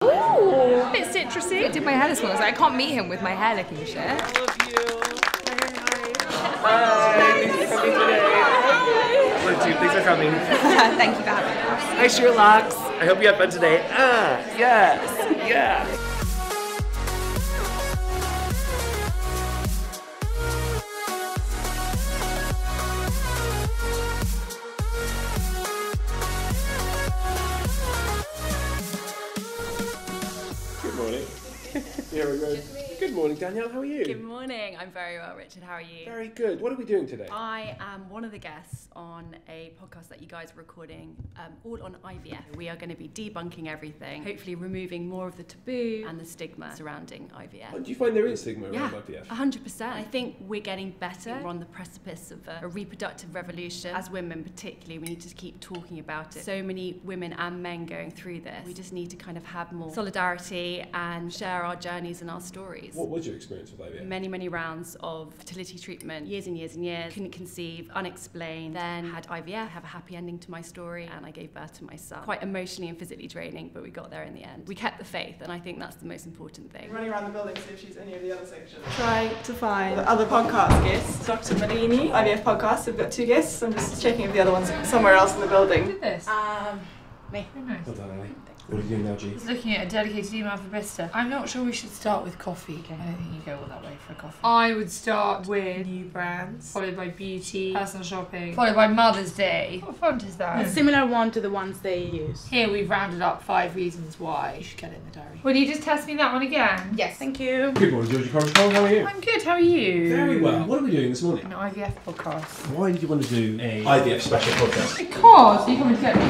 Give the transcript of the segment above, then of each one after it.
Ooh, a bit citrusy. I did my hair this morning, so I can't meet him with my hair looking shit. I love you. Hi. Thanks for coming today. Love you. Thanks for coming. Thank you for having us. Hi, Sherlocks. I hope you had fun today. Yes. Yeah. Good morning. Here we go. Good morning, Danielle. How are you? Good morning. I'm very well, Richard. How are you? Very good. What are we doing today? I am one of the guests on a podcast that you guys are recording, all on IVF. We are going to be debunking everything, hopefully removing more of the taboo and the stigma surrounding IVF. Do you find there is stigma around IVF? 100%. I think we're getting better. We're on the precipice of a reproductive revolution. As women particularly, we need to keep talking about it. So many women and men going through this. We just need to kind of have more solidarity and share our journeys and our stories. What was your experience with IVF? Many rounds of fertility treatment, years and years and years. Couldn't conceive, unexplained. Then had IVF, have a happy ending to my story, and I gave birth to my son. Quite emotionally and physically draining, but we got there in the end. We kept the faith, and I think that's the most important thing. Running around the building to see if she's any of the other sections. Try to find the other podcast guests. Dr. Malini, IVF podcast. We've got 2 guests. I'm just checking if the other one's somewhere else in the building. Who did this? Me. Very nice. Well done, Ali. What are you doing now, G? Just looking at a dedicated email for Bista. I'm not sure we should start with coffee. Okay. I don't think you go all that way for a coffee. I would start with new brands, followed by beauty, personal shopping, followed by Mother's Day. What font is that? A similar one to the ones they use. Here we've rounded up 5 reasons why. You should get it in the diary. Will you just test me that one again? Yes. Thank you. Good morning, Georgie. How are you? I'm good, how are you? Very well. What are we doing this morning? An IVF podcast. Why did you want to do a IVF special podcast? Because you coming to get me?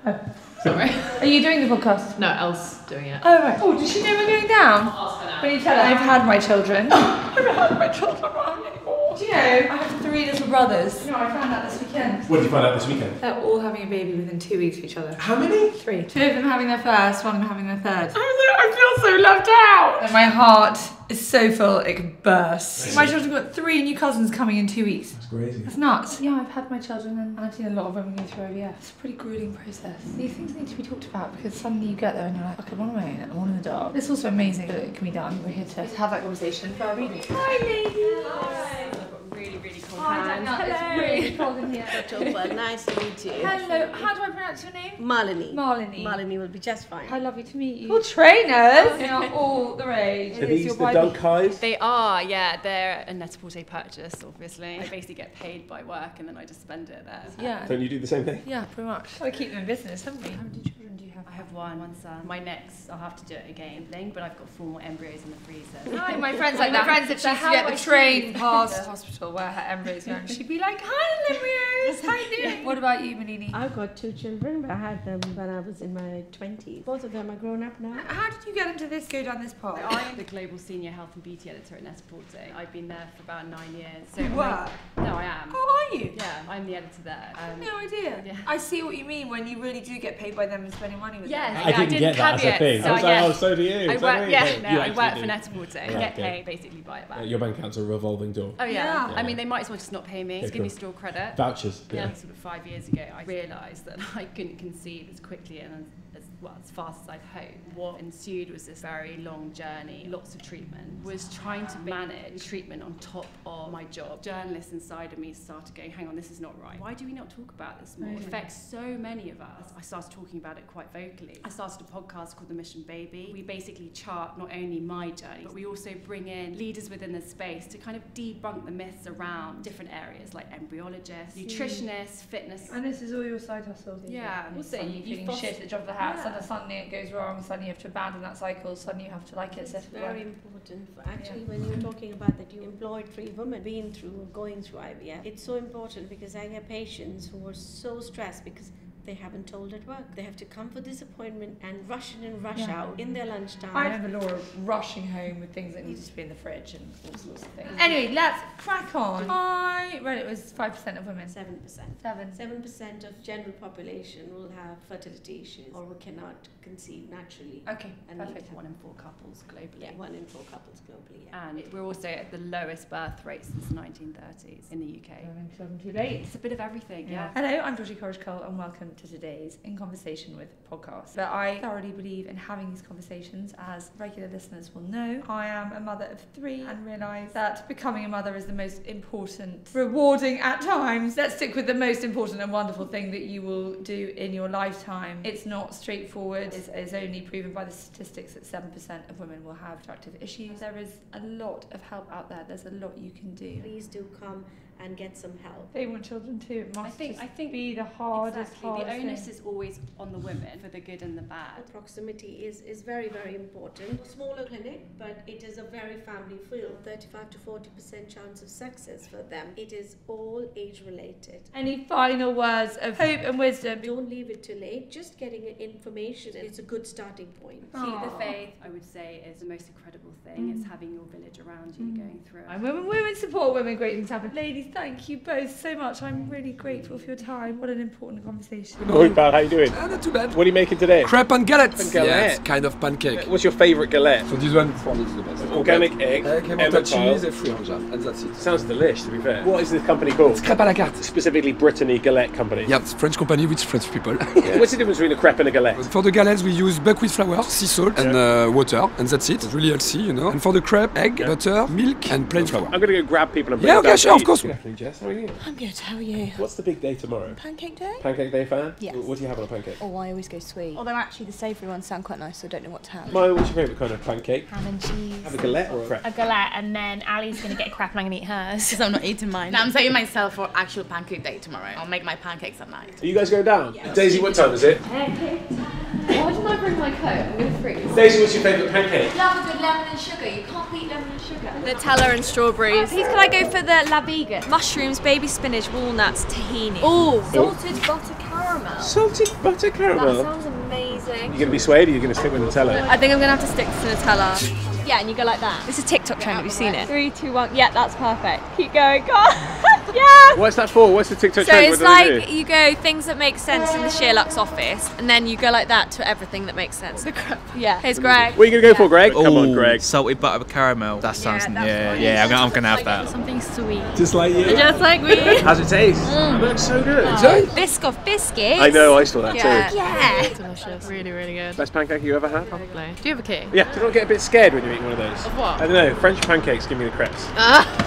No. Sorry. Are you doing the podcast? No, Elle's doing it. Oh right. Oh, does she know we're going down? I'll ask her now. When you tell her I've had my children. I've had my children around anymore. Do you know, I have 3 little brothers. No, I found out this weekend. What did you find out this weekend? They're all having a baby within 2 weeks of each other. How many? 3. 2 of them having their first, 1 of them having their third. I feel so left out. And my heart is so full it could burst. Crazy. My children got 3 new cousins coming in 2 weeks. That's crazy. That's nuts. Yeah, I've had my children and I've seen a lot of women go through IVF. It's a pretty grueling process. These things need to be talked about because suddenly you get there and you're like, okay, I'm on my own, I'm on the dark. It's also amazing that it can be done. We're here to have that conversation for our readers. Hi, ladies. Hi. Really cold Hi, hands. Danielle. It's really cold in here. Well, nice to meet you. Hello. How do I pronounce your name? Malini. Malini. Malini will be just fine. How lovely to meet you. All trainers. They are all the rage. Are these the dunk highs? They are, yeah. They're a net-a-porter purchase, obviously. I basically get paid by work and then I just spend it there. Yeah. Don't you do the same thing? Yeah, pretty much. Gotta keep them in business, haven't we? How many children do you have? I have one son. My next, I'll have to do it again, but I've got 4 more embryos in the freezer. Hi, my friends like that. My friends that she used to get the train past the hospital where her embryos were, and she'd be like, "Hi, embryos, how you doing?" What about you, Malini? I've got 2 children, but I had them when I was in my 20s. Both of them are grown up now. How did you get into this? Go down this path. I'm the global senior health and beauty editor at Net-a-Porter. I've been there for about 9 years. So You were? No, I am. Oh, are you? Yeah, I'm the editor there. I have no idea. Yeah. I see what you mean when you really do get paid by them and spending money with Yes, them. I didn't get that as a thing. I was like, oh, so do you. I So work, do you. yeah, You no, I actually work do. for Net-a-Porter. I Right, get okay. paid basically by it back. Your bank account's a revolving door. Oh yeah. Yeah. I mean they might as well just not pay me. Just give me store credit. Vouchers. Yeah, sort of 5 years ago, I realised that I couldn't conceive as quickly and as fast as I'd hoped. What ensued was this very long journey, lots of treatment. Was trying to manage treatment on top of my job. Journalists inside of me started going, hang on, this is not right. Why do we not talk about this more? It affects so many of us. I started talking about it quite vocally. I started a podcast called The Mission Baby. We basically chart not only my journey, but we also bring in leaders within the space to kind of debunk the myths around different areas like embryologists, nutritionists, fitness. And this is all your side hustle. Yeah. Also, you feeling foster- shit at the drop of the hat. Yeah. Suddenly it goes wrong. Suddenly you have to abandon that cycle. Suddenly you have to like it. It's very important. Actually, when you're talking about that you employed 3 women being through or going through IVF, it's so important because I have patients who are so stressed because they haven't told at work. They have to come for this appointment and rush in and rush out in their lunchtime. I remember Laura rushing home with things that needed to be in the fridge and all sorts of things. Anyway, let's crack on. I read it was 5% of women. 7%. 7% of general population will have fertility issues or cannot conceive naturally. Okay, And perfect. 1 in 4 couples globally. Yeah, 1 in 4 couples globally. Yeah. And we're also at the lowest birth rate since the 1930s in the UK. Too late. It's a bit of everything, yeah. Hello, I'm Georgie Cole and welcome to today's In Conversation With podcast. But I thoroughly believe in having these conversations. As regular listeners will know, I am a mother of 3 and realise that becoming a mother is the most important, rewarding at times. Let's stick with the most important and wonderful thing that you will do in your lifetime. It's not straightforward. It's only proven by the statistics that 7% of women will have reproductive issues. There is a lot of help out there. There's a lot you can do. Please do come and get some help. They want children too. It must I think be the hardest the onus thing. is always on the women for the good and the bad. Proximity is very, very important. A smaller clinic, but it is a very family field. 35 to 40% chance of success for them. It is all age related. Any final words of hope and wisdom? Don't leave it too late. Just getting information is a good starting point. Keep the faith, I would say, is the most incredible thing. It's having your village around you going through it. And women support women, great things happen. Ladies, thank you both so much. I'm really grateful for your time. What an important conversation. Morning, pal. How you doing? Not too bad. What are you making today? Crêpes and galettes. And galette. Yes, kind of pancake. What's your favourite galette? So this one for me is the best. Organic egg, emmental cheese, and fruit and that's it. Sounds delish, to be fair. What is this company called? It's crêpes à la carte. Specifically Brittany Galette Company. Yeah, it's French company with French people. Yeah. What's the difference between a crepe and a galette? For the galettes we use buckwheat flour, sea salt and water, and that's it. It's really healthy, you know. And for the crepe, egg, butter, milk and plain flour. I'm going to go grab people and bring Yeah, them okay, sure, of course. Good afternoon, Jess. How are you? I'm good, how are you? What's the big day tomorrow? Pancake day? Pancake day fan? Yes. What do you have on a pancake? Oh, I always go sweet. Although actually the savoury ones sound quite nice, so I don't know what to have. Maya, what's your favourite kind of pancake? Ham and cheese. Have a galette or a crepe? A galette, and then Ali's going to get a crepe and I'm going to eat hers. Because I'm not eating mine. No, I'm saving myself for actual pancake day tomorrow. I'll make my pancakes at night. Are you guys going down? Yeah. Daisy, what time is it? Why didn't I bring my coat? I'm going to freeze. Daisy, what's your favourite pancake? Love a good lemon and sugar. You can't beat lemon and sugar. Nutella and strawberries. Please could I go for the La Vegan? Mushrooms, baby spinach, walnuts, tahini. Oh, salted butter caramel. Salted butter caramel? That sounds amazing. You going to be swayed or are you going to stick with Nutella? I think I'm going to have to stick to Nutella. Yeah, and you go like that. This is a TikTok trend, have you seen it? 3, 2, 1, yeah, that's perfect. Keep going, God, yeah! What's that for? What's the TikTok So trend? it's like you go things that make sense in the Sherlock's office, and then you go like that to everything that makes sense. Yeah. Here's Greg. What are you going to go for, Greg? Come on, Greg. Salted butter caramel. That sounds, I'm going to have that. Something sweet. Just like you. Just like me. How's it taste? It looks so good. Biscoff biscuits. I know, I saw that too. Yeah. Delicious. Really, really good. Best pancake you ever had? Probably. Do you have a key? Yeah, do you not get a bit scared when you eat one of those? Of what? I don't know, French pancakes, give me the crepes.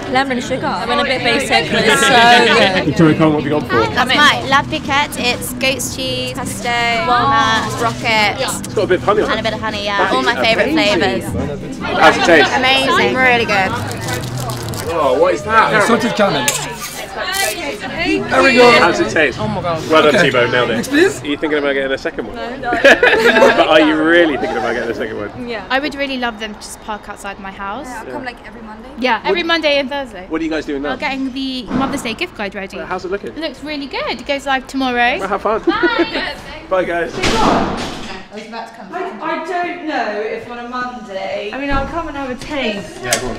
Lemon and sugar. I went a bit basic, but it's so good. Victoria Kong, what have you gone for? That's mine. La Piquette, it's goat's cheese, pesto, walnuts, rockets. It's got a bit of honey on it. And a bit of honey, yeah. All my favourite flavours. How's it taste? Amazing, really good. Oh, what is that? Salted caramel. There we go. How's it taste? Oh my god. Well done, Thibaut, nailed it. Next, please. Are you thinking about getting a second one? No. But are you really thinking about getting a second one? Yeah. I would really love them to just park outside my house. I'll come like every Monday. Yeah, every Monday and Thursday. What are you guys doing now? We're getting the Mother's Day gift guide ready. How's it looking? It looks really good. It goes live tomorrow. Well, have fun. Bye. Bye, guys. I don't know if on a Monday. I mean, I'll come and have a taste. Yeah, go on.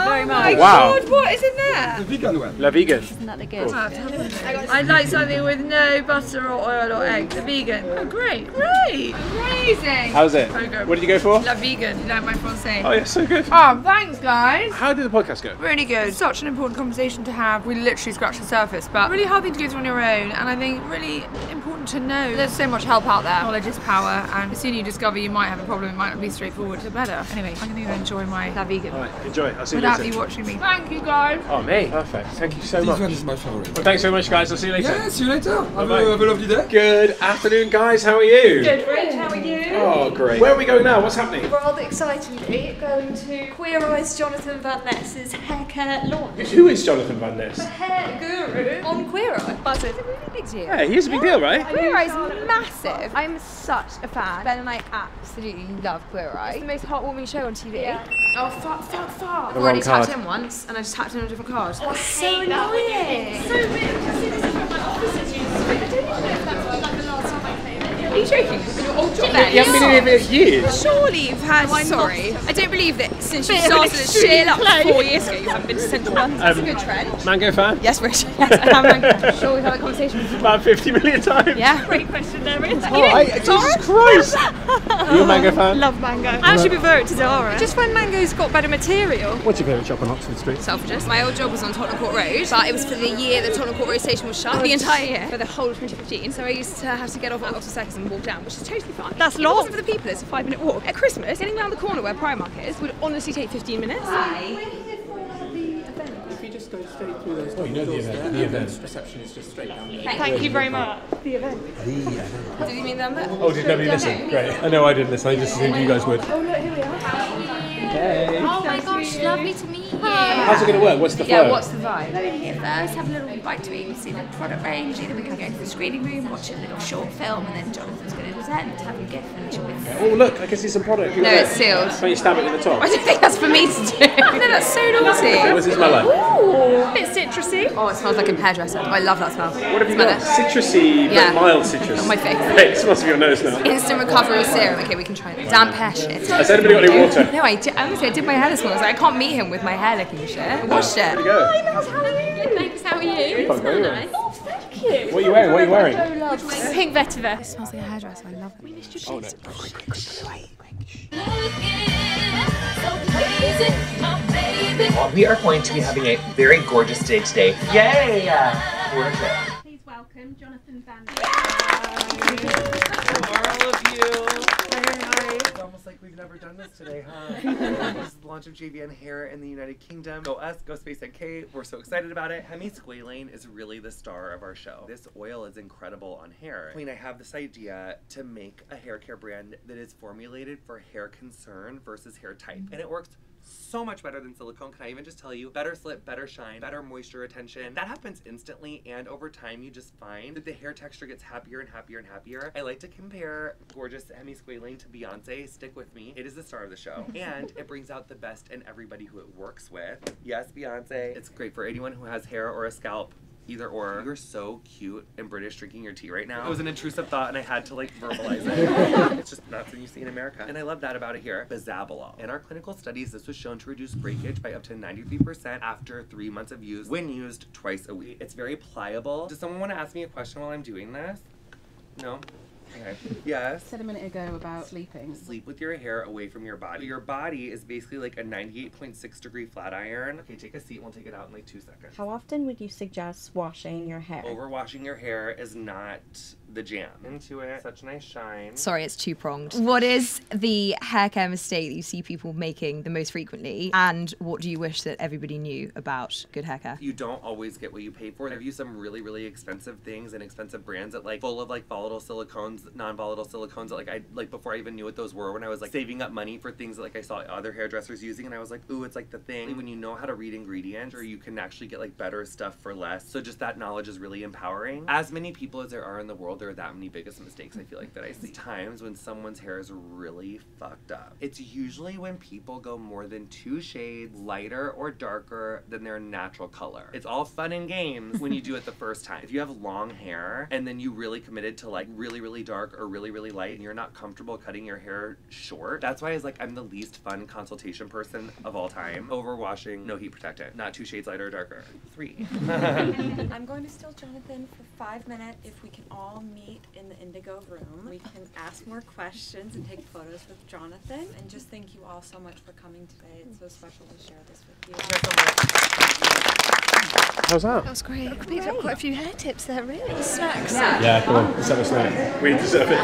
Very Oh much. my God, what is in there? The vegan one. La vegan. Isn't that the good? I'd like something with no butter or oil or egg. The vegan. Oh, great. Amazing. How's it? Very good. What did you go for? La vegan, you know my fiancé. Oh, yeah, so good. Oh, thanks, guys. How did the podcast go? Really good. Such an important conversation to have. We literally scratched the surface, but really hard thing to go through on your own. And I think really important to know there's so much help out there. Knowledge is power, and the sooner you discover you might have a problem, it might not be straightforward, the better. Anyway, I'm going to enjoy my La vegan. All right, enjoy. I'll see you Without later. you watching me. Thank you, guys. Oh, me. Perfect. Thank you so This much. one is my favorite. Well, thanks very much, guys. I'll see you later. Yeah, see you later. Have Bye-bye. a lovely day. Good afternoon, guys. How are you? Good, Rich. How are you? Oh, great. Where are we going now? What's happening? Rather excitedly going to Queer Eyes Jonathan Van Ness's hair care launch. Who is Jonathan Van Ness? Hair guru on Queer Eye. But it's a really big deal. Yeah, he is a big deal, right? Queer Eye's massive. I'm such a fan. Ben and I absolutely love Queer Eye. It's the most heartwarming show on TV. Yeah. Oh, fuck. The I've wrong already card. tapped him once, and I just tapped him on a different card. So annoying. So weird. I see this in my office. I don't even know if that's like the last time I came in. Are you joking? Your old job? You haven't been in here for years. Surely you've had. Sorry, I don't believe that since you started at Sheer Up 4 years ago, you haven't been to Central London. That's a good trend. Mango fan? Yes, Rich. Yes, I am Mango fan. Sure, we've had that conversation before. About 50 million times. Yeah. Great question there, Rich. Jesus Christ! Are you a Mango fan? Love Mango. I actually prefer it to Dara. Just when Mango's got better material. What's your favourite shop on Oxford Street? Selfridges. My old job was on Tottenham Court Road, but it was for the year that Tottenham Court Road station was shut. The entire year. For the whole of 2015. So I used to have to get off at Oxford Circus and walk down, which is totally fine. That's long. If it wasn't for the people, it's a 5-minute walk. At Christmas, getting around the corner where Primark is would honestly take 15 minutes. If you just go straight through those doors, the event reception is just straight down there. Thank you very much. The event. Did you mean them? Oh, did nobody listen? Great. I know I didn't listen, I just assumed you guys would. Oh, look, here we are. Hey. Oh my gosh, lovely to meet you. How's it going to work? What's the flow? Yeah, what's the vibe? Go in here first, have a little bite to eat, see the product range, either we can go to the screening room, watch a little short film, and then Jonathan's going to present, have your gift and with. Oh look, I can see some product. No, it's sealed. Can you stab it in the top? I don't think that's for me to do. No, that's so naughty. What does it smell like? Ooh, a bit citrusy. Oh, it smells like a hairdresser. Oh, I love that smell. What have you got? Citrusy, but mild citrus. On my face. Hey, it smells of your nose now. Instant recovery serum. Okay, we can try it. Damn hair shit. Has anybody got any water? No, honestly, I did my hair this morning. I was like, I can't meet him with my hair looking shit. I washed it. Where'd you go? Hi, Mel, how are you? Thanks, how are you? It's very nice. Oh, thank you. What are you wearing? What are you wearing? Pink vetiver. It smells like a hairdresser. I love it. We missed your cheeks. We are going to be having a very gorgeous day today. Yay! Please welcome Jonathan Van. All of you. It's almost like we've never done this today, huh? This is the launch of JVN hair in the United Kingdom. Go us, go Space NK. We're so excited about it. Hemi Squalane is really the star of our show. This oil is incredible on hair. I have this idea to make a hair care brand that is formulated for hair concern versus hair type. And it works so much better than silicone. Can I even just tell you? Better slip, better shine, better moisture retention. That happens instantly, and over time you just find that the hair texture gets happier and happier and happier. I like to compare gorgeous Hemi Squalane to Beyonce. Stick with me. It is the star of the show. And it brings out the best in everybody who it works with. Yes, Beyonce. It's great for anyone who has hair or a scalp. Either or. You're so cute and British drinking your tea right now. It was an intrusive thought and I had to verbalize it. It's just not something you see in America. And I love that about it here. Bisabolol. In our clinical studies, this was shown to reduce breakage by up to 93% after 3 months of use when used twice a week. It's very pliable. Does someone want to ask me a question while I'm doing this? No? Okay. Yes? You said a minute ago about sleeping. Sleep with your hair away from your body. Your body is basically like a 98.6 degree flat iron. Okay, take a seat. We'll take it out in 2 seconds. How often would you suggest washing your hair? Overwashing your hair is not the jam. Into it. Such nice shine. Sorry, it's two-pronged. What is the hair care mistake that you see people making the most frequently? And what do you wish that everybody knew about good hair care? You don't always get what you pay for. I've used some really, really expensive things and expensive brands that full of volatile silicones, non-volatile silicones that I before I even knew what those were, when I was saving up money for things that I saw other hairdressers using, and I was like, ooh, it's the thing. When you know how to read ingredients, or you can actually get better stuff for less. So just that knowledge is really empowering. As many people as there are in the world, there are that many biggest mistakes I feel that I see. Times when someone's hair is really fucked up. It's usually when people go more than 2 shades lighter or darker than their natural color. It's all fun and games when you do it the first time. If you have long hair and then you really committed to really, really dark or really, really light and you're not comfortable cutting your hair short, that's why I'm the least fun consultation person of all time. Overwashing, no heat protectant, not 2 shades lighter or darker. 3. I'm going to steal Jonathan for 5 minutes. If we can all meet in the Indigo room, we can ask more questions and take photos with Jonathan. And just thank you all so much for coming today. It's so special to share this with you. How's that? That was great. I picked up quite a few hair tips there, really. Snacks. Yeah, come on, let's have a snack. We deserve it.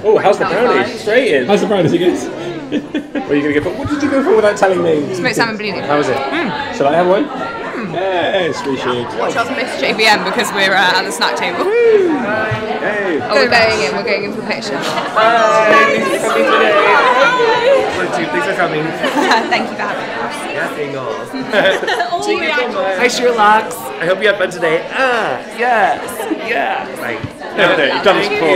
Oh, how's the brownie? Straight in. How's the brownie? Is it good? What are you going to go for? What did you go for without telling me? Smoked salmon blini. How was it? Shall I have one? Yes, we should. Watch out for Miss JVN because we're at the snack table. Hey. Oh, we're going in for a picture. Hi, thanks for coming today. Thanks for coming. Thank you for having us. Yes, Ingalls. Hi, Sherlocks. I hope you had fun today. Yes. Yeah. Right. You've done this before.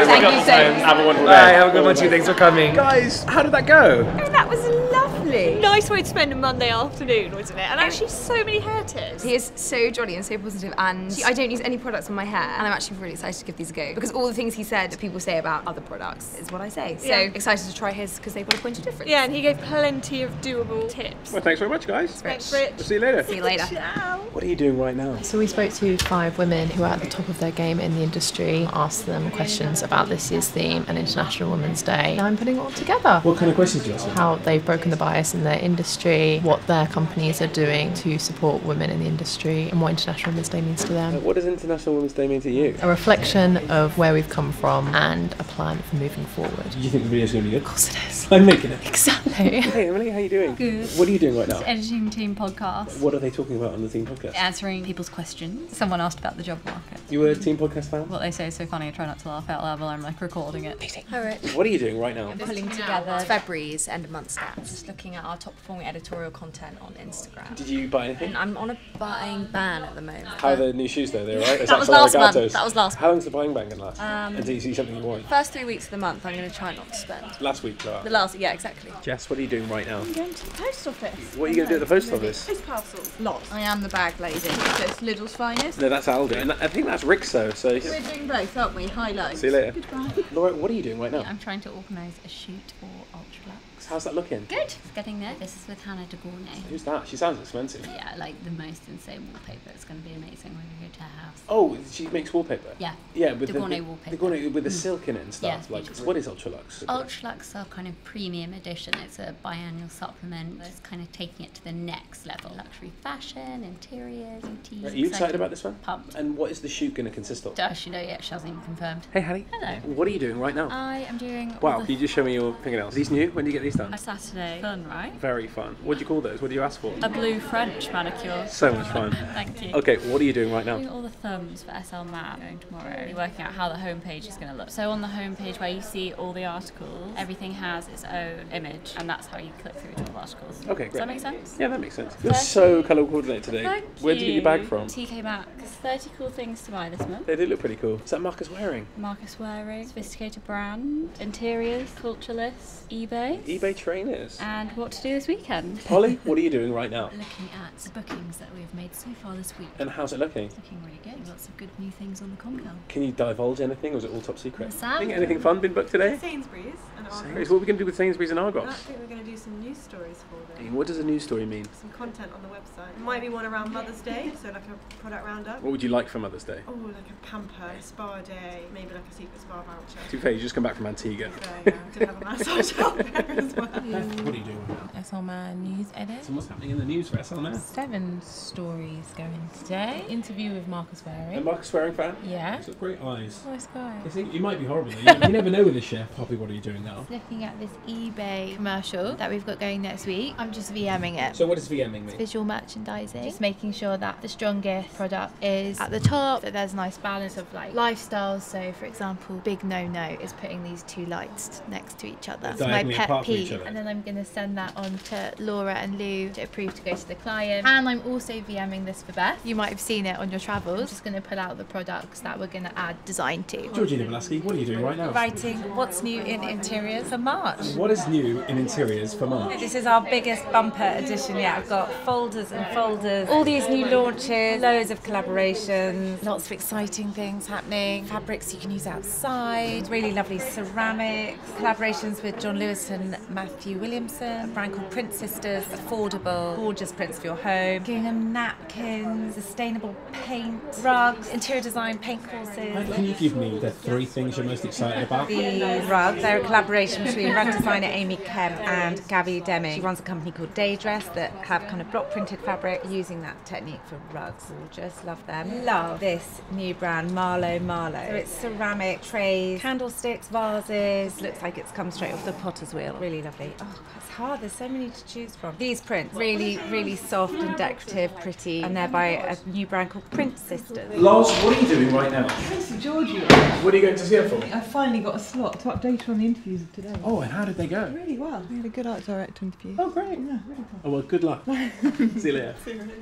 Thank you so much. Have a wonderful day. Bye, have a good one too. Thanks for coming. Guys, how did that go? That was lovely. Nice way to spend a Monday afternoon, wasn't it? And actually so many hair tips. He is so jolly and so positive, and I don't use any products on my hair, and I'm actually really excited to give these a go because all the things he said that people say about other products is what I say. So excited to try his because they've got a point of difference. Yeah, and he gave plenty of doable tips. Well, thanks very much, guys. Thanks, Rich. We'll see you later. See you later. Ciao. What are you doing right now? So we spoke to 5 women who are at the top of their game in the industry, asked them questions about this year's theme and International Women's Day. Now I'm putting it all together. What kind of questions do you ask? How they've broken the bias in their industry, what their companies are doing to support women in the industry, and what International Women's Day means to them. What does International Women's Day mean to you? A reflection of where we've come from and a plan for moving forward. Do you think the video's going to be good? Of course it is. I'm making it. Exactly. Hey Emily, how are you doing? Good. What are you doing right now? Just editing team podcast. What are they talking about on the Team Podcast? Answering people's questions. Someone asked about the job market. You were a Team Podcast fan? What they say is so funny, I try not to laugh out loud while I'm like recording it. Hi Rich. What are you doing right now? I'm pulling together February's end of month stats. Just looking at our top performing editorial content on Instagram. Did you buy anything? I'm on a buying ban at the moment. How are the new shoes though? They're right? That was last month. That was last month. How long's the buying ban going to last? Until you see something you want? First 3 weeks of the month, I'm going to try not to spend. Last week, though. Yeah, exactly. Jess, what are you doing right now? I'm going to the post office. What are you going to do at the post office? Post parcels. Lots. I am the bag lady, so it's Lidl's finest. No, that's Aldi. And I think that's Rixo, so... We're doing both, aren't we? High-low. See you later. Goodbye. Laura, what are you doing right now? I'm trying to organise a shoot for Ultralux. How's that looking? Good. It's getting there. This is with Hannah de Gournay. Who's that? She sounds expensive. Yeah, like the most insane wallpaper. It's going to be amazing when we go to her house. Oh, she makes wallpaper? Yeah. Yeah, with de Gournay wallpaper. De Gournay with the silk in it and stuff. Yeah, like, what is Ultralux? Ultralux are kind of premium edition. It's a biannual supplement. It's kind of taking it to the next level. Luxury fashion, interiors, beauty. Are you excited about this one? Pumped. And what is the shoot going to consist of? Does she know yet? She hasn't even confirmed. Hey, Hattie. Hello. What are you doing right now? I am doing. Wow, you just show me your fingernails. Are these new? When do you get these done? A Saturday. Fun, right? Very fun. What do you call those? What do you ask for? A blue French manicure. So much fun. Thank you. Okay, what are you doing right now? Doing all the thumbs for SL Map going tomorrow. You're working out how the homepage is going to look. So on the homepage where you see all the articles, everything has its own image, and that's how you click through to all the articles. Okay, great. Does that make sense? Yeah, that makes sense. You're so colour coordinated today. Thank Where did you get your bag from? TK Maxx. 30 cool things to buy this month. They do look pretty cool. Is that Marcus Waring? Marcus Waring, sophisticated brand, interiors, cultureless, eBay. eBay trainers. And what to do this weekend. Polly, what are you doing right now? Looking at the bookings that we've made so far this week. And how's it looking? It's looking really good. Lots of good new things on the Comcal. Can you divulge anything, or is it all top secret? Sam? Think anything fun been booked today? Sainsbury's and Argos. Sainsbury's. What are we going to do with Sainsbury's and Argos? I think we're going to do some news stories for them. What does a news story mean? Some content on the website. It might be one around Mother's Day, so like a product roundup. What would you like for Mother's Day? Oh, like a pamper, a spa day, maybe like a secret spa voucher. To be fair, you just come back from Antigua. Yeah, I did have a massage out there as well. What are you doing right now? SLMA news edit. So what's happening in the news for SLMA? 7 stories going today. Interview with Marcus Waring. A Marcus Waring fan? Yeah. He's got great eyes. Nice guy. You might be horrible though. You never know with a chef. Poppy, what are you doing now? Looking at this eBay commercial that we've got going next week. I'm just VMing it. So what does VMing mean? Visual merchandising. Just making sure that the strongest product is at the top, that there's a nice balance of like lifestyles. So for example, big no-no is putting these 2 lights next to each other. It's my pet peeve. And then I'm going to send that on to Laura and Lou to approve to go to the client. And I'm also VMing this for Beth. You might have seen it on your travels. I'm just going to pull out the products that we're going to add design to. Georgie Nibolasky, what are you doing right now? Writing what's new in interiors for March. What is new in interiors for March? This is our biggest bumper edition yet. I've got folders and folders, all these new launches, loads of collaborations, lots of exciting things happening, fabrics you can use outside, really lovely ceramics, collaborations with John Lewis and Matthew Williamson, a brand called Print Sisters, affordable, gorgeous prints for your home, gingham napkins, sustainable paint, rugs, interior design paint courses. Can you give me the 3 things you're most excited about? The rugs, they're a collaboration between rug designer Amy Kemp and Gabby Deming. She runs a company called Daydress that have kind of block printed fabric using that technique for rugs. Gorgeous, love them. Love this new brand, Marlowe. So it's ceramic trays, candlesticks, vases. Looks like it's come straight off the potter's wheel. Really lovely. Oh, it's hard. There's so many to choose from. These prints, really, really soft and decorative, pretty, and they're by a new brand called Print Sisters. Lars, what are you doing right now? I went to Georgie. What are you going to see her for? I finally got a slot to update her on the interviews of today. Oh, and how did they go? Really well. We had a good art director interview. Oh, great. Yeah, really fun. Oh, well, good luck. See you later. See you later.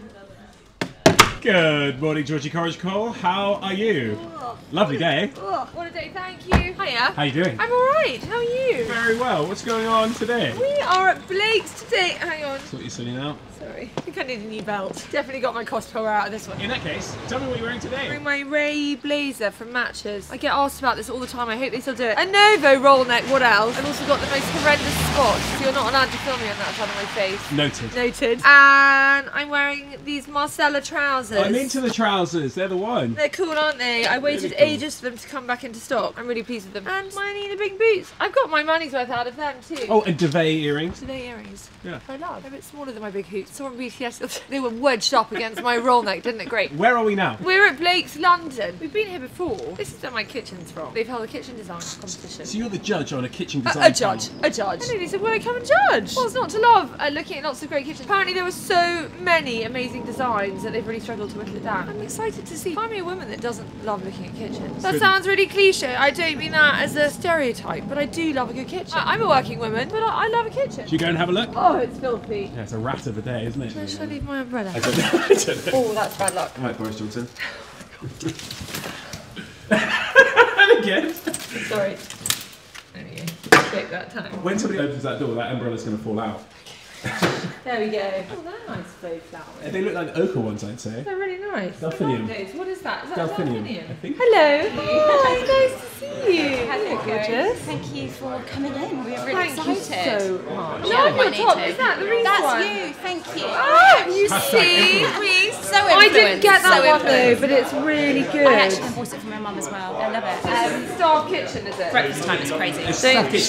Good morning, Georgie Cole. How are you? Lovely day. What a day, thank you. Hiya. How you doing? I'm alright, how are you? Very well. What's going on today? We are at Blake's today. Hang on. That's what you're sitting out. Sorry, I think I need a new belt. Definitely got my Costco out of this one. In that case, tell me what you're wearing today. I'm wearing my Ray blazer from Matches. I get asked about this all the time. I hope they still do it. A Novo roll neck, what else? I've also got the most horrendous spots, so you're not allowed to film me on that side of my face. Noted. Noted. And I'm wearing these Marcella trousers. I'm into the trousers. They're the one. They're cool, aren't they? I waited Really cool. ages for them to come back into stock. I'm really pleased with them. And my Nina Bing boots. I've got my money's worth out of them too. Oh, and Duvet earrings. Duvet earrings. Yeah. I love. They're a bit smaller than my big hoops. Saw on BTS. They were wedged up against my roll neck, didn't it? Great. Where are we now? We're at Blake's London. We've been here before. This is where my kitchen's from. They've held a kitchen design competition. So you're the judge on a kitchen design A judge. I know, they said, will I come and judge? What's not to love? Looking at lots of great kitchens. Apparently there were so many amazing designs that they've really struggled to whittle it down. I'm excited to see. Find me a woman that doesn't love looking at kitchens. That sounds really cliche. I don't mean that as a stereotype, but I do love a good kitchen. I'm a working woman, but I love a kitchen. Should you go and have a look? Oh, it's filthy. Yeah, it's a rat of a day, isn't it? Should I leave my umbrella? I don't know. I don't know. Oh, that's bad luck. All right, Boris Johnson. And again. Sorry. There we go. Take that time. When somebody opens that door, that umbrella's going to fall out. There we go. Oh, they're nice faux flowers. They look like ochre ones, I'd say. They're really nice. Delphinium. What is that? Is that Delphinium, delphinium? I think. Hello. Hi, nice to see you. Hello, gorgeous. Thank you for coming in. We're really Thank you excited. so much. Yeah, No, I'm we your need top. to. Is that the reason That's one? you. Thank you. Oh, you Hashtag see? influence. So I didn't get that so one though, but it's really good. I actually bought it for my mum as well. I love it. Star Kitchen, is it? Breakfast time is crazy.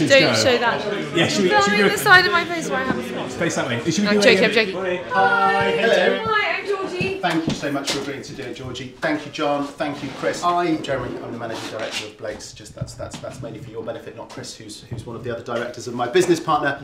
Don't show that. Yeah, should we Filming go? the side of my face where I have a spot. Face that way. Should we I'm do joking, a- I'm joking. Hi. Hello. Hi, I'm Georgie. Thank you so much for agreeing to do it, Georgie. Thank you, John. Thank you, Chris. I'm Jeremy. I'm the managing director of Blake's. Just that's mainly for your benefit, not Chris, who's one of the other directors of my business partner.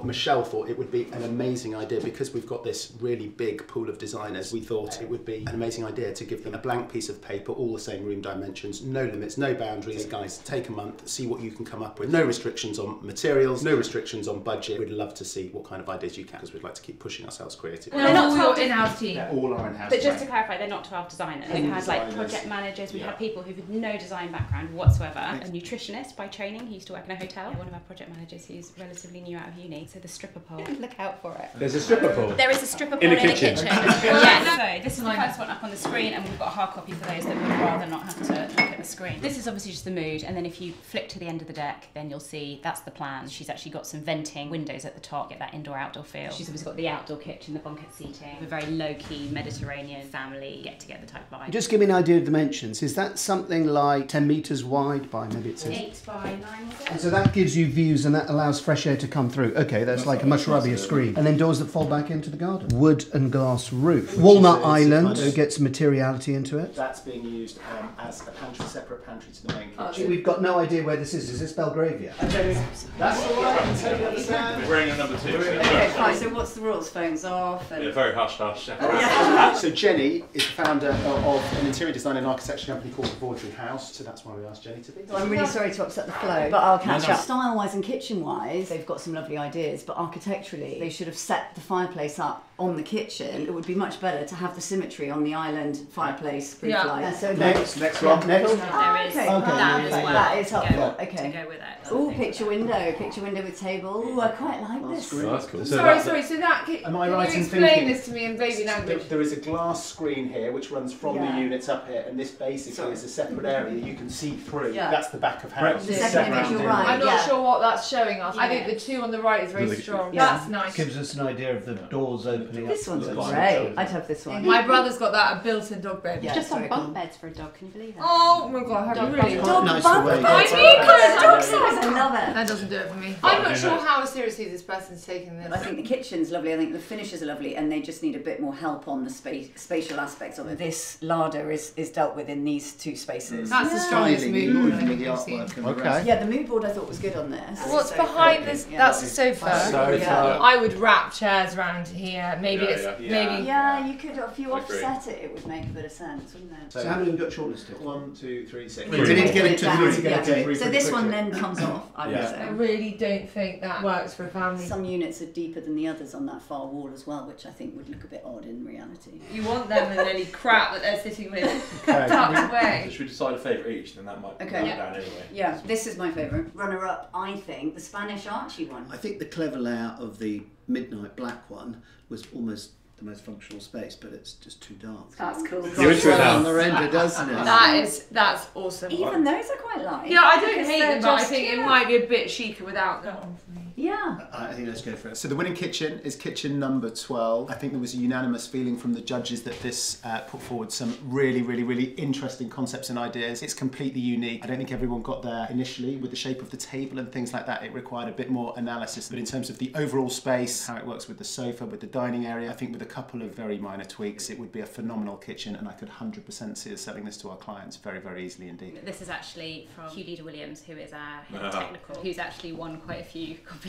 Michelle thought it would be an amazing idea because we've got this really big pool of designers. We thought it would be an amazing idea to give them a blank piece of paper, all the same room dimensions, no limits, no boundaries. Guys, take a month, see what you can come up with. No restrictions on materials, no restrictions on budget. We'd love to see what kind of ideas you can, because we'd like to keep pushing ourselves creatively. They're not All 12 your in-house team. They're all our in-house. But just to team. clarify, they're not 12 designers. All We've had like designers. project managers, we've Yeah. had people who've no design background whatsoever. A nutritionist by training who used to work in a hotel. One of our project managers who's relatively new out of uni. So the stripper pole, look out for it. There's a stripper pole. There is a stripper pole In in a a kitchen. kitchen. Yeah, so this is the first one up on the screen, and we've got a hard copy for those that would rather not have to look at the screen. This is obviously just the mood, and then if you flick to the end of the deck, then you'll see that's the plan. She's actually got some venting windows at the top, get that indoor-outdoor feel. She's obviously got the outdoor kitchen, the bunket seating, a very low-key Mediterranean family get-together type vibe. Just give me an idea of dimensions. Is that something like 10 metres wide by maybe it says? 8 by 9 was it? And so that gives you views and that allows fresh air to come through. Okay, that's like a much rubbier screen. And then doors that fall back into the garden. Wood and glass roof. Walnut Island, so it gets materiality into it. That's being used as a pantry, separate pantry to the main kitchen. We've got no idea where this is. Is this Belgravia? That's all right, I totally understand. We're wearing a number 2. Okay, fine. So what's the rules? Phones off? And... Yeah, very hush hush. So Jenny is the founder of an interior design and architecture company called Georgie House. So that's why we asked Jenny to be. So I'm really sorry to upset the flow, but I'll catch up. Style-wise and kitchen-wise, they've got some lovely ideas, but architecturally, they should have set the fireplace up on the kitchen. It would be much better to have the symmetry on the island fireplace roof light. So Next one, next. There is that as well. That is helpful. Okay. To go with it. Oh, picture window with table. Oh, I quite like this. Oh, that's cool. Sorry, so that Am I can right you in explain thinking this to me in baby language? There is a glass screen here which runs from Yeah. the units up here, and this basically is a separate area you can see through. Yeah. That's the back of house. The second image, you're right. I'm not sure what that's showing us. I think Yeah. the 2 on the right is very strong. Yeah. That's nice. Gives us an idea of the doors opening This up. one's great. I'd have this one. My brother's got that, a built-in dog bed. Yeah, Just on very bunk cool. beds for a dog, can you believe that? Oh my god, have you really? Quite nice the way. I mean, kind of dog size. I love it. That doesn't do it for me. I'm not sure how seriously this person's taking this. I think the kitchen's lovely, I think the finishes are lovely, and they just need a bit more help on the spatial aspects of it. This larder is dealt with in these 2 spaces. That's the strongest mood board I think I've seen. Okay. Yeah, the mood board I thought was good on this. What's Sofa. behind this? Yeah. That's a sofa. Yeah. I would wrap chairs around here. Maybe maybe. Yeah, you could, if you offset it, it would make a bit of sense, wouldn't it? So how many have we got shortlisted? 1, 2, 3, 6. We We need to get it to down, 3 to get it to 3. So this one then comes off, I would I say. really don't think that works for a family. Some units are deeper than the others on that far wall as well, which I think would look a bit odd in reality. You want them and any crap that they're sitting with Okay. tucked away. Should we decide a favourite each? Then that might go down anyway. Yeah, this is my favourite. Runner-up, I think, the Spanish Archie one. I think the clever layout of the midnight black one was almost the most functional space, but it's just too dark. That's cool. You're into it now. On the render, doesn't it? That's awesome. Even those I quite like. Yeah, I don't Because hate they're them, but I just- think it might be a bit chicer without them. Yeah. I think let's go for it. So the winning kitchen is kitchen number 12. I think there was a unanimous feeling from the judges that this put forward some really interesting concepts and ideas. It's completely unique. I don't think everyone got there initially with the shape of the table and things like that. It required a bit more analysis. But in terms of the overall space, how it works with the sofa, with the dining area, I think with a couple of very minor tweaks, it would be a phenomenal kitchen, and I could 100% see us selling this to our clients very easily indeed. This is actually from Hugh Leader-Williams, who is our head of technical, who's actually won quite a few competitions.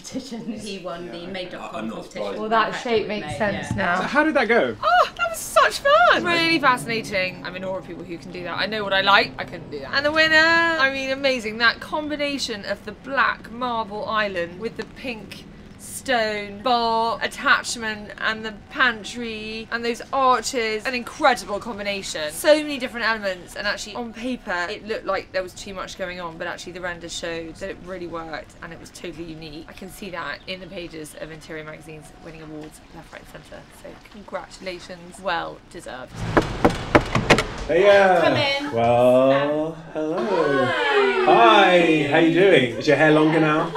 He won the Made.com competition. Well, that shape makes sense now. So how did that go? Oh, that was such fun! Really fascinating. I'm in awe of people who can do that. I know what I like, I couldn't do that. And the winner, I mean, amazing. That combination of the black marble island with the pink stone bar attachment and the pantry and those arches, an incredible combination. So many different elements, and actually on paper it looked like there was too much going on, but actually the render showed that it really worked and it was totally unique. I can see that in the pages of interior magazines winning awards left, right and centre. So congratulations, well deserved. Hey, Come in. Well, hello. Hi. How you doing? Is your hair longer now?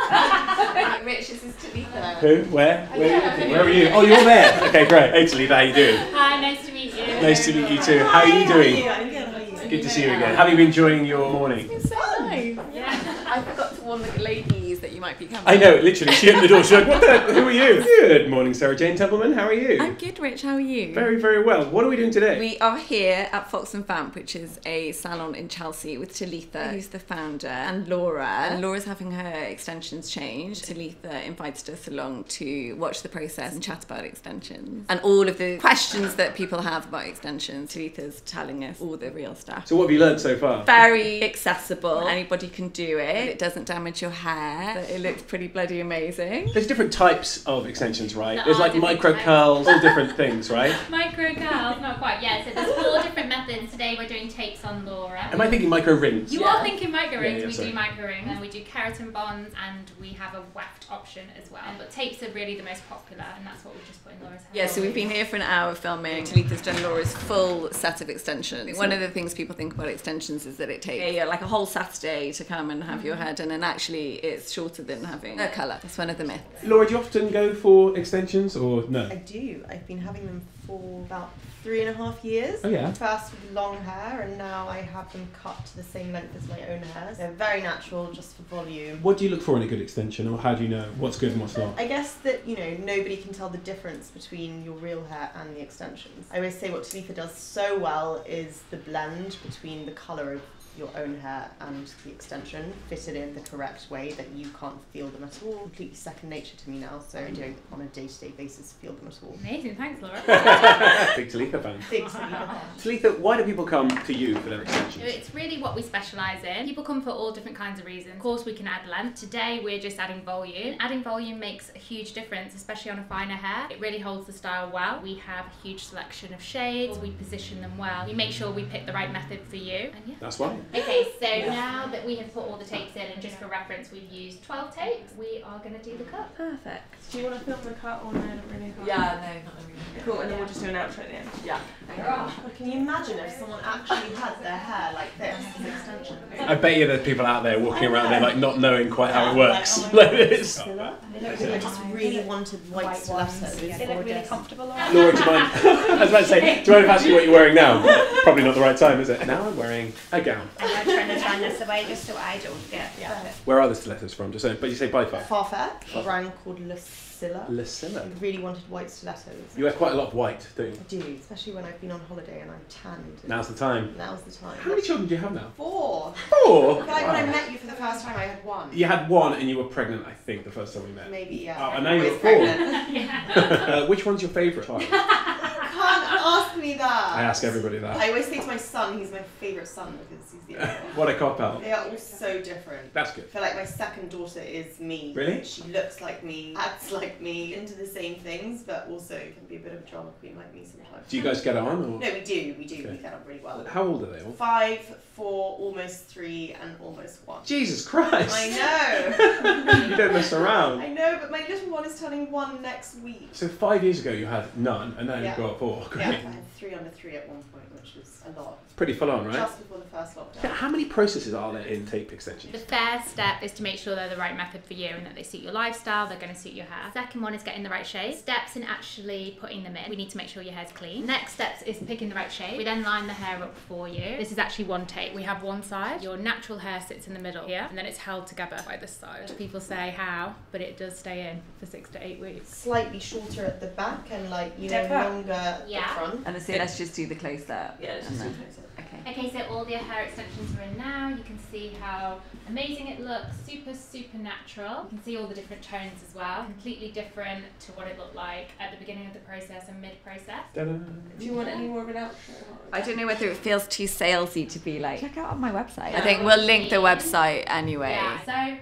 Rich, this is Talitha. Who? Where? Where are you? Oh, you're there. Okay, great. Hey, Talitha, how you doing? Hi, nice to meet you. Nice to meet you too. How are you doing? I'm good. How are you? Good to see you again. Have you been enjoying your morning? It's so nice. Yeah. I forgot to warn the ladies that you might be coming. I know, literally. She opened the door. She's like, what the? Who are you? Good morning, Sarah Jane Templeman. How are you? I'm good, Rich. How are you? Very well. What are we doing today? We are here at Fox & Vamp, which is a salon in Chelsea, with Talitha, who's the founder, and Laura. And Laura's having her extensions changed. Talitha invited us along to watch the process and chat about extensions. And all of the questions that people have about extensions, Talitha's telling us all the real stuff. So what have you learned so far? Very accessible. Anybody can do it. It doesn't damage your hair. But it looks pretty bloody amazing. There's different types of extensions, right? There There's are like different micro types. curls, all different things, right? Micro curls, not quite. Yeah, so there's 4 different methods. Today we're doing tapes on Laura. Am I thinking micro rings? You are thinking micro rings. Yeah, We sorry. do micro rings, and we do keratin bonds, and we have a weft option as well. But tapes are really the most popular, and that's what we've just put in Laura's hair. Yeah, so we've been here for an hour filming. Talitha's done Laura's full set of extensions. One of the things people think about extensions is that it takes like a whole Saturday to come and have your hair done, and actually it's shorter than having a colour. That's one of the myths. Laura, do you often go for extensions or no? I do. I've been having them for about 3.5 years. Oh, yeah? First with long hair, and now I have them cut to the same length as my own hair. They're very natural, just for volume. What do you look for in a good extension, or how do you know what's good and what's not? I guess that, you know, nobody can tell the difference between your real hair and the extensions. I always say what Talitha does so well is the blend between the colour of your own hair and the extension, fitted in the correct way that you can't feel them at all. Completely second nature to me now, so I don't on a day-to-day basis feel them at all. Amazing, thanks Laura. Big Talitha fan. Big Talitha fan. Talitha, why do people come to you for their extensions? It's really what we specialise in. People come for all different kinds of reasons. Of course, we can add length. Today, we're just adding volume. Adding volume makes a huge difference, especially on a finer hair. It really holds the style well. We have a huge selection of shades. We position them well. We make sure we pick the right method for you. And yeah. That's right. Okay, so now that we have put all the tapes in, and just for reference, we've used 12 tapes, we are going to do the cut. Perfect. Do you want to film the cut or no? Not really. Yeah, no, not really. Cool, and then we'll just do an outro at the end. Yeah. God, can you imagine if someone actually had their hair like this as extension? I bet you there's people out there walking around there like not knowing quite how it works. Like this. I just really wanted white stilettos. They look really comfortable. Laura, do you mind? I was about to say, do you mind if I ask you what you're wearing now? Probably not the right time, is it? Now I'm wearing a gown. I'm trying to turn this away just so I don't get Where are the stilettos from? Just saying, but you say by far. Farfetch, a brand called Lucilla. Lucilla. I really wanted white stilettos. You wear quite a lot of white, don't you? I do, especially when I've been on holiday and I'm tanned. Now's the time. Now's the time. How many children do you have now? 4. 4? But like when I met you for the first time, I had 1. You had 1 and you were pregnant, I think, the first time we met. Maybe, yeah. Oh, and now you've got 4. Which one's your favourite child? Can't ask ask me that. I ask everybody that. I always say to my son, he's my favourite son because he's the other one. What a cop-out. They are all so different. That's good. I feel like my second daughter is me. Really? She looks like me, acts like me, into the same things, but also can be a bit of a drama queen like me sometimes. Do you guys get on? Or? No, we do. We Okay. get on really well. How old are they all? 5, 4, almost 3, and almost 1. Jesus Christ! I know. You don't mess around. I know, but my little one is turning 1 next week. So 5 years ago you had none, and now Yeah. you've got 4. Great. Yeah, I had 3 under 3 at one point, which was a lot. It's pretty full on, right? Just before the first lockdown. Yeah, how many processes are there in tape extensions? The first step is to make sure they're the right method for you and that they suit your lifestyle, they're going to suit your hair. Second one is getting the right shade. Steps in actually putting them in. We need to make sure your hair's clean. Next steps is picking the right shade. We then line the hair up for you. This is actually one tape. We have one side. Your natural hair sits in the middle here, and then it's held together by this side. People say how, but it does stay in for 6 to 8 weeks. Slightly shorter at the back and longer at the front. And so let's just do the close up. Yeah, let's just do the close up. Okay, so all the hair extensions are in now. You can see how amazing it looks. Super, super natural. You can see all the different tones as well. Completely different to what it looked like at the beginning of the process and mid-process. Do you want any more of an outro? I don't know whether it feels too salesy to be like, check out on my website. I think we'll link the website anyway. Yeah, so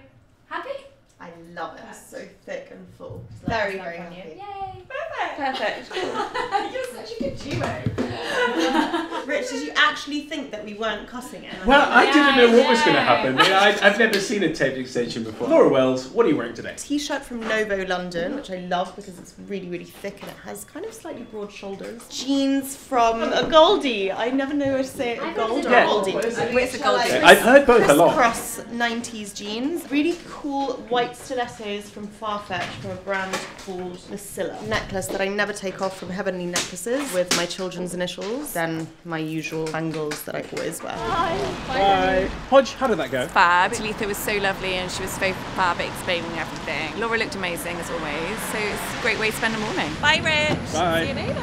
happy? I love it. It's so thick and full. Just Very, let us very know from happy. you. Perfect. You're such a good duo. Rich, did you actually think that we weren't cussing it? Well, I didn't know what was going to happen. I've never seen a tape extension before. Laura Wells, what are you wearing today? T-shirt from Novo London, which I love because it's really, really thick and it has kind of slightly broad shoulders. Jeans from a Goldie. I never know how to say it, a gold or a Goldie. It's a Goldie. I've heard both a lot. Cross 90s jeans. Really cool white stilettos from Farfetch from a brand called Lucilla. Necklace that I never take off from Heavenly Necklaces with my children's initials. Then my usual bangles that I always wear. Bye. Hodge, how did that go? Fab. Talitha was so lovely and she was so fab at explaining everything. Laura looked amazing as always, so it's a great way to spend the morning. Bye, Rich. Bye. See you later.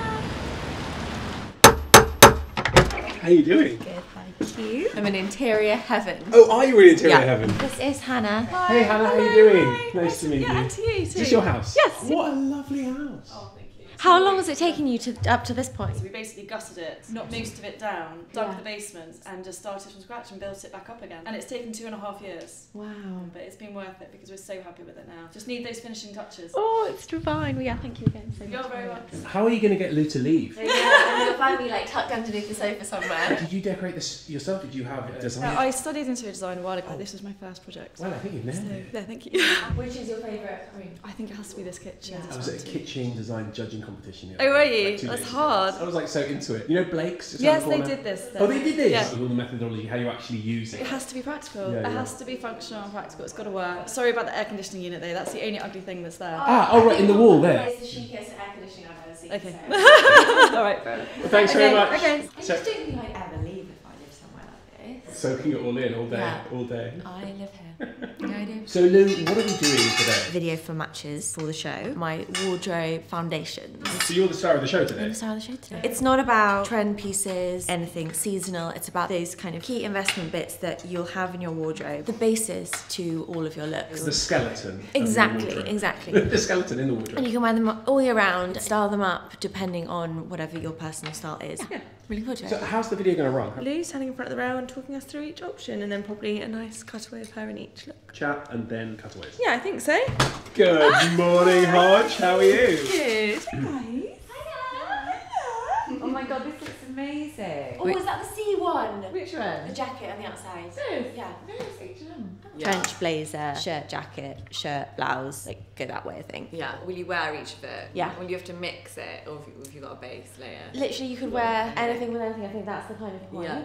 How are you doing? Good, thank you. I'm in interior heaven. Oh, are you in interior heaven? This is Hannah. Hey Hannah, how are you doing? Nice to meet you. And to you too. Is this your house? Yes. What a lovely house. Oh, thank you. How long has it taken you up to this point? So we basically gutted it, knocked most of it down, dug the basement, and just started from scratch and built it back up again. And it's taken 2.5 years. Wow. But it's been worth it because we're so happy with it now. Just need those finishing touches. Oh, it's divine. Well, yeah, thank you again so much. You're very welcome. How are you going to get Lou to leave? Yeah, and you'll find me like tucked underneath the sofa somewhere. Did you decorate this yourself? Did you have a design? I studied interior design a while ago. This was my first project. Well, I think you've nailed it. Yeah, thank you. Which is your favourite room? I think it has to be this kitchen. I was at a kitchen design judging competition. Oh, were you? Like 2 That's days hard. ago. I was like so into it. You know Blake's? Just Yes, around the they corner? did this. Oh, they did this? Yeah. All the methodology, how you actually use it. It has to be practical. Yeah, It yeah. has to be functional and practical. It's got to work. Sorry about the air conditioning unit though. That's the only ugly thing that's there. Oh, right, in the wall there. It's the chicest air conditioning I've ever seen. Okay. So. All right, fair enough. Well, thanks very much. Okay. I So- just don't think I'd ever leave if I lived somewhere like this. Soaking it all in all day, Yeah. all day. I live here. Yeah, I do. So Lou, what are we doing today? Video for matches for the show. My wardrobe foundations. So you're the star of the show I'm today? the star of the show today. It's not about trend pieces, anything seasonal. It's about those kind of key investment bits that you'll have in your wardrobe. The basis to all of your looks. The skeleton. of the Exactly, wardrobe. exactly. The skeleton in the wardrobe. And you can wear them all year round, style them up depending on whatever your personal style is. Yeah, really good. So how's the video going to run? Lou standing in front of the row and talking us through each option, and then probably a nice cutaway of her in each look. Chat and then cutaways. Yeah, I think so. Good morning, Hodge. How are you? Good. Oh my god, this looks amazing. Oh, is that the C1? Which one? The jacket on the outside. Yeah. Trench blazer, shirt jacket, shirt blouse, like go that way I think. Yeah. Will you wear each of it? Yeah. Will you have to mix it, or have you got a base layer? Literally, you could wear anything with anything. I think that's the kind of point. Yeah.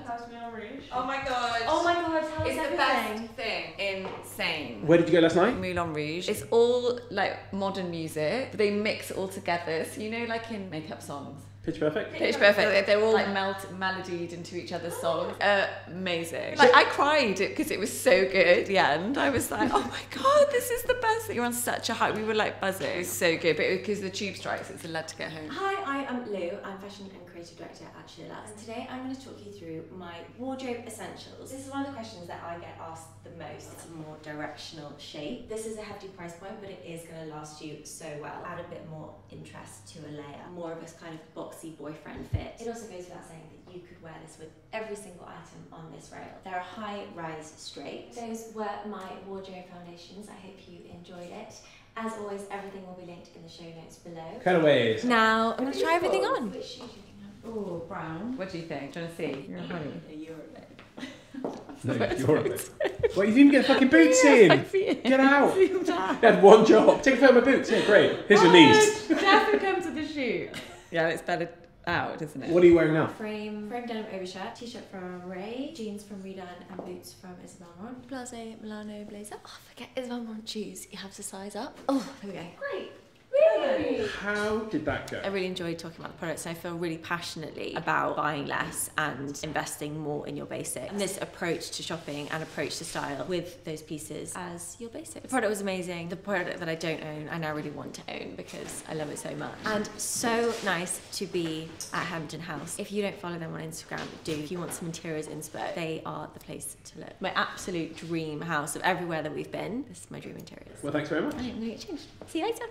Oh my god. Oh my god, tell It's us the everything. best thing. Insane. Where did you go last night? Moulin Rouge. It's all like modern music, but they mix it all together. So you know, like in makeup songs. Pitch Perfect? Pitch Perfect. They're all like melodied into each other's songs. Amazing. Like I cried because it was so good at the end. I was like, oh my god, this is the best thing. You're on such a high. We were like buzzing. It was so good, but because the tube strikes, it's a led to get home. Hi, I am Lou. I'm fashion and creative director at Sheerluxe, and today I'm going to talk you through my wardrobe essentials. This is one of the questions that I get asked the most. It's a more directional shape. This is a hefty price point, but it is going to last you so well. Add a bit more interest to a layer, more of a kind of boxy boyfriend fit. It also goes without saying that you could wear this with every single item on this rail. They're a high rise straight. Those were my wardrobe foundations. I hope you enjoyed it. As always, everything will be linked in the show notes below. Cutaways. Now I'm going to try everything on. Oh, brown. What do you think? Do you want to see? You're a honey. You're a bit. No, you're a bit. What, you didn't get fucking boots in? Get out. You had one job. Take a photo of my boots. Yeah, great. Here's your knees. Jasmine come to the shoot. Yeah, it's better out, isn't it? What are you wearing now? Frame denim overshirt, t-shirt from Ray, jeans from Redone, and boots from Isabel Marant. Blase Milano blazer. Oh, forget Isabel Marant shoes. You have to size up. Oh, here we go. Great. How did that go? I really enjoyed talking about the products, and I feel really passionately about buying less and investing more in your basics. And this approach to shopping and approach to style with those pieces as your basics. The product was amazing. The product that I don't own, I now really want to own because I love it so much. And so nice to be at Hampton House. If you don't follow them on Instagram, do. If you want some interiors inspo, they are the place to look. My absolute dream house of everywhere that we've been. This is my dream interiors. Well, thanks very much. I'm going to get changed. See you later.